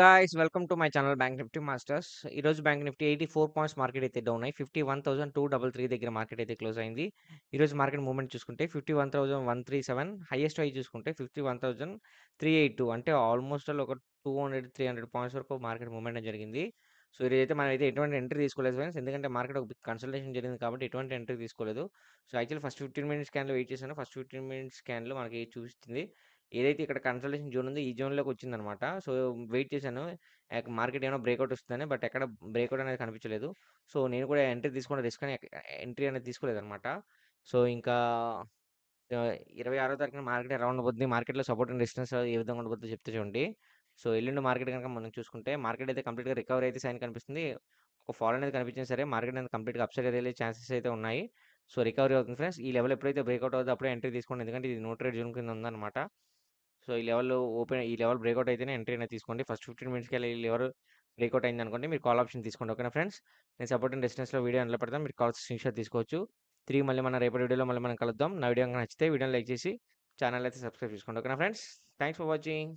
Guys welcome to my channel bank Nifty masters. ఈరోజు bank Nifty 84 points market అయితే down అయ్యి 51,233 దగ్గర market అయితే క్లోజ్ అయింది. ఈరోజు మార్కెట్ మూవ్మెంట్ చూసుకుంటే 51,137, హైయెస్ట్ హై చూసుకుంటే 51,382, అంటే ఆల్మోస్ట్ ఒక 200-300 పాయింట్స్ వరకు మార్కెట్ మూవ్మెంట్ జరిగింది. సో ఈరోజైతే మనం అయితే ఎటువంటి ఎంట్రీ తీసుకోలేదు ఫ్రెండ్స్, ఎందుకంటే మార్కెట్ ఒక బిగ్ కన్సల్టేషన్ జరిగింది కాబట్టి ఎటువంటి ఎంట్రీ తీసుకోలేదు. సో యాక్చువల్లీ ఫస్ట్ 15 మినిట్స్ స్కాన్లో వెయిట్ చేశాను. ఫస్ట్ 15 మినిట్స్ స్కాన్లో మనకి చూపిస్తుంది ఏదైతే ఇక్కడ కన్సల్టేషన్ జోన్ ఉందో ఈ జోన్‌లోకి వచ్చిందనమాట. సో వెయిట్ చేశాను. మార్కెట్ ఏమైనా బ్రేక్‌ఔట్ వస్తుందని. బట్ ఎక్కడ బ్రేక్‌ఔట్ అనేది కనిపించలేదు. సో నేను కూడా ఎంట్రీ తీసుకున్న రిస్క్ అని ఎంట్రీ అనేది తీసుకోలేదనమాట. సో ఇంకా 26వ తారీఖున మార్కెట్ ఎలా ఉండబోతుంది, మార్కెట్‌లో సపోర్ట్ అండ్ రెసిస్టెన్స్ ఏ విధంగా ఉండబోతుందో చెప్తా చూడండి. సో ఎల్లుండి మార్కెట్ గనుక మనం చూసుకుంటే మార్కెట్ అయితే కంప్లీట్‌గా రికవరీ అయితే సైన్ కనిపిస్తుంది. ఒక ఫాల్ అనేది కనిపించినా సరే మార్కెట్ అనేది కంప్లీట్‌గా అప్ సైడ్ వెళ్ళే ఛాన్సెస్ అయితే ఉన్నాయి. సో రికవరీ అవుతుంది ఫ్రెండ్స్. ఈ లెవెల్ ఎప్పుడైతే బ్రేక్‌ఔట్ అవుద్దో అప్పుడే ఎంట్రీ తీసుకోండి. ఎందుకంటే ఇది నో ట్రేడ్ జోన్ కింద ఉందన్నమాట. సో ఈ లెవెల్ బ్రేక్‌ఔట్ అయితేనే ఎంట్రీ అనేది తీసుకోండి. ఫస్ట్ 15 మినిట్స్‌కెళ్ళి ఈ లెవెల్ బ్రేక్‌ఔట్ అయిందనుకోండి మీరు కాల్ ఆప్షన్ తీసుకోండి. ఓకేనా ఫ్రెండ్స్? నేను సపోర్ట్ అండ్ రెసిస్టెన్స్‌లో వీడియో అందులో పెడతాను. మీరు కావాల్సిన స్క్రీన్‌షాట్ తీసుకోవచ్చు. తిరిగి మళ్ళీ మన రేపటి వీడియోలో మళ్ళీ మనం కలుద్దాం. నా వీడియో గనుక నచ్చితే వీడియోని లైక్ చేసి ఛానల్ అయితే సబ్స్క్రైబ్ చేసుకోండి. ఓకేనా ఫ్రెండ్స్? Thanks for watching.